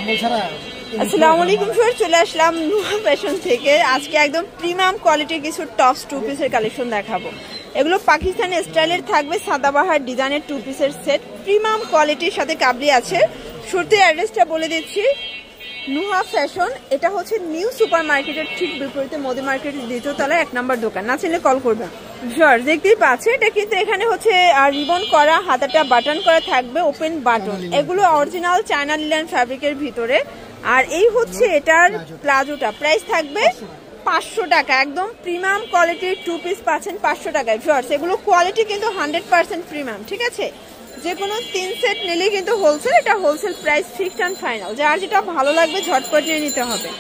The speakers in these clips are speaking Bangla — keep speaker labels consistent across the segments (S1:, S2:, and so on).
S1: আসসালামু আলাইকুম স্যার, চলে আসলাম নুহা ফ্যাশন থেকে। আজকে একদম প্রিমিয়াম কোয়ালিটির কিছু টপস টু পিসের কালেকশন দেখাবো। এগুলো পাকিস্তানি স্টাইলের থাকবে, সাদাবাহার ডিজাইনের টু পিসের সেট, প্রিমিয়াম কোয়ালিটির সাথে কাবলি আছে। শুরুতে অ্যাড্রেসটা বলে দিচ্ছি, নুহা ফ্যাশন, এটা হচ্ছে নিউ সুপার মার্কেটের ঠিক বিপরীতে মোদি মার্কেটের দ্বিতীয় তলায় 1 নম্বর দোকান। না চিনলে কল করবেন। স্যার দেখতেই পাচ্ছে, এটা কিন্তু এখানে হচ্ছে রিবন করা, হাতাটা বাটন করা থাকবে, ওপেন বাটন। এগুলো অরিজিনাল চায়না লিনেন ফ্যাব্রিকের ভিতরে। আর এই হচ্ছে এটার প্লাজোটা, প্রাইস থাকবে 500 টাকা। একদম প্রিমিয়াম কোয়ালিটির টু পিস পাচ্ছেন 500 টাকায়। ভিউয়ার্স, এগুলো কোয়ালিটি কিন্তু 100% প্রিমিয়াম, ঠিক আছে? যে কোনো 3 সেট নিলেই কিন্তু হোলসেল, এটা wholesale price fixed and final. যার যেটা ভালো লাগবে ঝটপট নিয়ে নিতে হবে।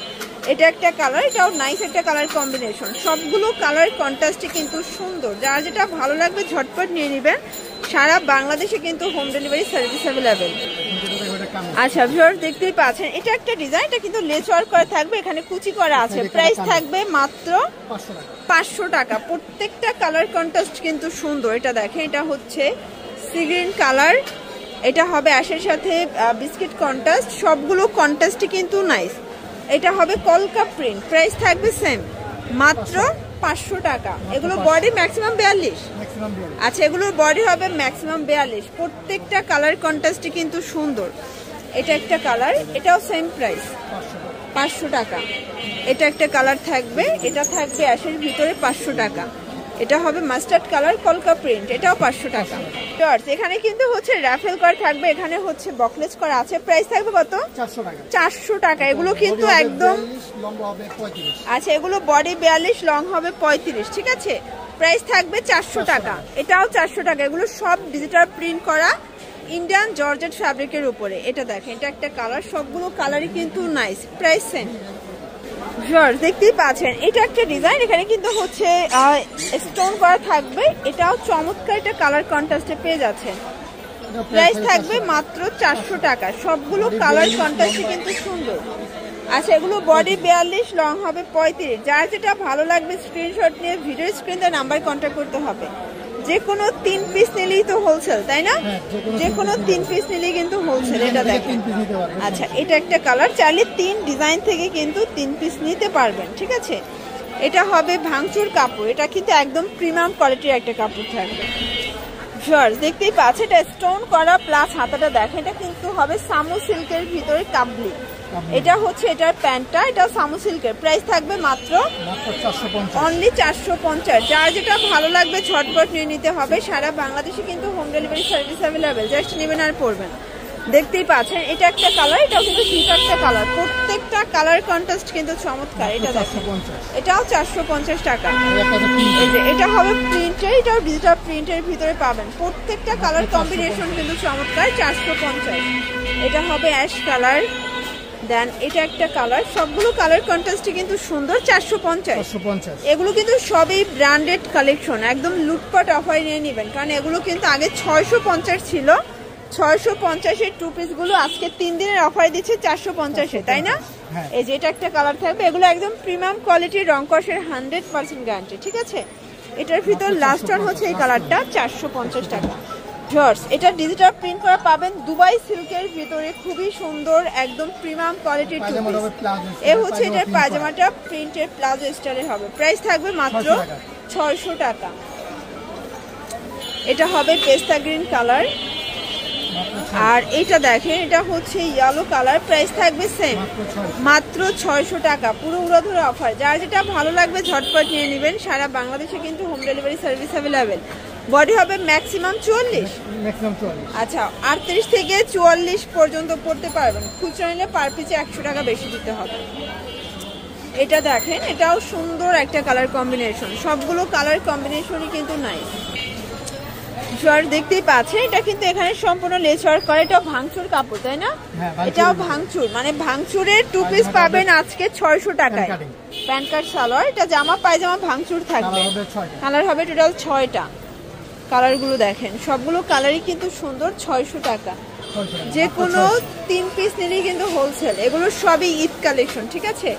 S1: এটা একটা কালার, এটাও নাইস একটা কালার কম্বিনেশন। সবগুলো কালার কন্ট্রাস্টে কিন্তু সুন্দর। যার যেটা ভালো লাগবে ঝটপট নিয়ে নেবেন। সারা বাংলাদেশে কিন্তু হোম ডেলিভারি সার্ভিস অ্যাভেলেবেল। আচ্ছা ভিউয়ার্স, দেখতেই পাচ্ছেন, এটা একটা ডিজাইন, এটা কিন্তু লেস ওয়ার্ক করা থাকবে, এখানে কুচি করা আছে। প্রাইস থাকবে মাত্র 500 টাকা। প্রত্যেকটা কালার কন্ট্রাস্ট কিন্তু সুন্দর। এটা দেখেন, এটা হচ্ছে সি গ্রিন কালার, এটা হবে অ্যাশের সাথে বিস্কিট কন্ট্রাস্ট। সবগুলো কন্ট্রাস্টই কিন্তু নাইস। এটা হবে কলকা প্রিন্ট, প্রাইস থাকবে সেম, মাত্র 500 টাকা। এগুলো বডি ম্যাক্সিমাম 42। আচ্ছা, এগুলোর বডি হবে ম্যাক্সিমাম 42। প্রত্যেকটা কালার কন্ট্রাস্টই কিন্তু সুন্দর। এটা একটা কালার, এটাও সেম প্রাইস 500 টাকা। এটা একটা কালার থাকবে, এটা থাকবে অ্যাশের ভিতরে 500 টাকা। এটা হবে মাস্টার্ড কালার, কলকা প্রিন্ট, এটাও 500 টাকা। এখানে কিন্তু হচ্ছে রাফেল করা থাকবে, এখানে হচ্ছে বকলেস করা আছে। প্রাইস থাকবে কত? 400 টাকা। এগুলো কিন্তু একদম, আচ্ছা, এগুলো বডি 42, লং হবে 35, ঠিক আছে? প্রাইস থাকবে 400 টাকা। এটাও 400 টাকা। এগুলো সব ডিজিটাল প্রিন্ট করা ইন্ডিয়ান জর্জেট ফ্যাব্রিকের উপরে। এটা দেখেন, এটা একটা কালার, সবগুলো কালারই কিন্তু নাইস। Price same. ভিউয়ার্স, দেখতেই পাচ্ছেন, এটা একটা ডিজাইন, এখানে কিন্তু হচ্ছে স্টোন করা থাকবে। এটাও চমৎকার একটা কালার কন্ট্রাস্টে পেয়ে যাচ্ছেন। প্রাইস থাকবে মাত্র 400 টাকা। সবগুলো কালার কন্ট্রাস্টে কিন্তু সুন্দর। আচ্ছা, এগুলো বডি 42, লং হবে 35। যার যেটা ভালো লাগবে স্ক্রিনশট নিয়ে ভিডিও স্ক্রিনে নাম্বার কন্ট্যাক্ট করতে হবে। যে কোনো 3 পিস নিলেই তো হোলসেল, তাই না? যে কোনো 3 পিস নিলেই কিন্তু হোলসেল। এটা দেখেন, আচ্ছা, এটা একটা কালার, চাইলে 3 ডিজাইন থেকে কিন্তু 3 পিস নিতে পারবেন, ঠিক আছে? এটা হবে ভাঙচুর কাপড়, এটা কিন্তু একদম প্রিমিয়াম কোয়ালিটির একটা কাপড় থাকবে। ভিউয়ার্স, দেখতেই পাচ্ছেন, এটা স্টোন করা প্লাস হাতাটা দেখেন, এটা কিন্তু হবে সামু সিল্কের ভিতরে কাবলি। এটা হচ্ছে এটার প্যান্টটা, এটা সামু সিল্কের। প্রাইস থাকবে মাত্র অনলি 450। যার যেটা ভালো লাগবে ঝটপট নিয়ে নিতে হবে। সারা বাংলাদেশে কিন্তু home delivery service available. Just নেবেন আর পড়বেন। দেখতেই পাচ্ছেন, এটা একটা কালার, এটাও কিন্তু ঠিক একটা কালার। প্রত্যেকটা কালার কন্ট্রাস্ট কিন্তু চমৎকার। এটা দেখেন, এটাও 450 টাকা। এটা হবে প্রিন্টের, এটাও ডিজিটাল প্রিন্টের ভিতরে পাবেন। প্রত্যেকটা কালার কম্বিনেশন কিন্তু চমৎকার। 450। এটা হবে অ্যাশ কালার, দেন এটা একটা কালার। সবগুলো কালার কন্ট্রাস্টে কিন্তু সুন্দর। 450। এগুলো কিন্তু সবই ব্র্যান্ডেড কালেকশন, একদম লুটপাট অফার নিয়ে নেবেন। কারণ এগুলো কিন্তু আগে 650 ছিল। 650-এর টু পিস গুলো আজকে 3 দিনের অফার দিচ্ছে 450-এ, তাই না? এই যে এটা একটা কালার থাকবে। এগুলো একদম প্রিমিয়াম কোয়ালিটির, রং কষের 100% গ্যারান্টি, ঠিক আছে? এটার ভিতর লাস্ট ওয়ান হচ্ছে এই কালারটা, 450 টাকা। ভিউয়ার্স, এটা ডিজিটাল প্রিন্ট করা পাবেন দুবাই সিল্কের ভিতরে, খুবই সুন্দর, একদম প্রিমিয়াম কোয়ালিটির টু পিস। এ হচ্ছে এটার পাজামাটা প্রিন্টের প্লাজো স্টাইলের হবে। প্রাইস থাকবে মাত্র 600 টাকা। এটা হবে পেস্তা গ্রিন কালার। আর এটা দেখেন, এটা হচ্ছে ইয়েলো কালার। প্রাইস থাকবে সেম, মাত্র 600 টাকা। পুরো উড়াধুরা অফার। যার যেটা ভালো লাগবে ঝটপট নিয়ে নেবেন। সারা বাংলাদেশে কিন্তু home delivery service available. Body হবে ম্যাক্সিমাম 44। আচ্ছা, 38 থেকে 44 পর্যন্ত পড়তে পারবেন। খুচরা নিলে পার পিসে 100 টাকা বেশি দিতে হবে। এটা দেখেন, এটাও সুন্দর একটা কালার কম্বিনেশন। সবগুলো কালার কম্বিনেশনই কিন্তু নাইস। দেখতেই পাচ্ছেন, এটা কিন্তু এখানে সম্পূর্ণ লেস ওয়ার্ক করে। এটাও ভাঙচুর কাপড়, তাই না? এটাও ভাঙচুর, মানে ভাঙচুরের টু পিস পাবেন আজকে 600 টাকায়। প্যান্ট কাট সালোয়ার, এটা জামা পায়জামা ভাঙচুর থাকবে। কালার হবে টোটাল 6টা। কালারগুলো দেখেন, সবগুলো কালারই কিন্তু সুন্দর। 600 টাকা। যে কোনো 3 পিস নিলেই কিন্তু হোলসেল। এগুলো সবই ঈদ কালেকশন, ঠিক আছে?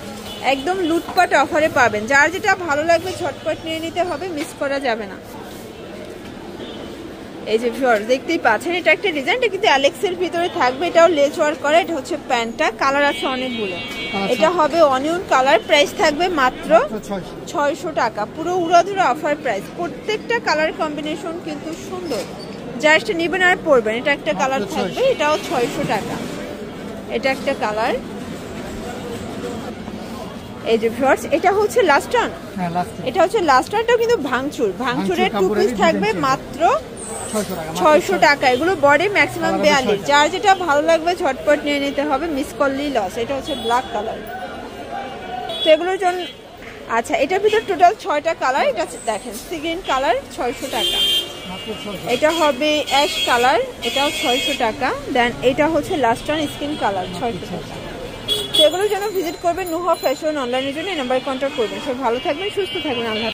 S1: একদম লুটপাট অফারে পাবেন। যার যেটা ভালো লাগবে ঝটপট নিয়ে নিতে হবে, মিস করা যাবে না। এই যে ভিউয়ার্স দেখতেই পাচ্ছেন, এটা একটা ডিজাইন, এটা কিন্তু অ্যালেক্সের ভিতরে থাকবে, এটাও লেস ওয়ার্ক করা। এটা হচ্ছে প্যান্টটা, কালার আছে অনেকগুলো। এটা হবে অনিয়ন কালার, প্রাইস থাকবে মাত্র 600 টাকা, পুরো উড়াধুরা অফার প্রাইস। প্রত্যেকটা কালার কম্বিনেশন কিন্তু সুন্দর, জাস্ট নেবেন আর পরবেন। এটা একটা কালার থাকবে, এটাও 600 টাকা। এটা একটা কালার। এই যে ভিউয়ার্স এটা হচ্ছে লাস্ট ওয়ান, এটা হচ্ছে লাস্ট ওয়ান, এটাও কিন্তু ভাঙচুরের টু পিস থাকবে মাত্র 600 টাকা। এগুলো বডি ম্যাক্সিমাম 42, যার যেটা ভালো লাগবে ঝটপট নিয়ে নিতে হবে, মিস করলেই লস। এটা হচ্ছে ব্ল্যাক কালার, তো এগুলোর জন্য আচ্ছা এটার ভিতর টোটাল 6টা কালার। এটা দেখেন সি গ্রিন কালার 600 টাকা, এটা হবে অ্যাশ কালার, এটাও 600 টাকা। দেন এটা হচ্ছে লাস্ট ওয়ান স্কিন কালার 600 টাকা। তো এগুলোর জন্য ভিজিট করবেন নুহা ফ্যাশন অনলাইনের জন্য, এই নাম্বারে কন্ট্যাক্ট করবেন। সব ভালো থাকবেন, সুস্থ থাকবেন, আল্লাহ।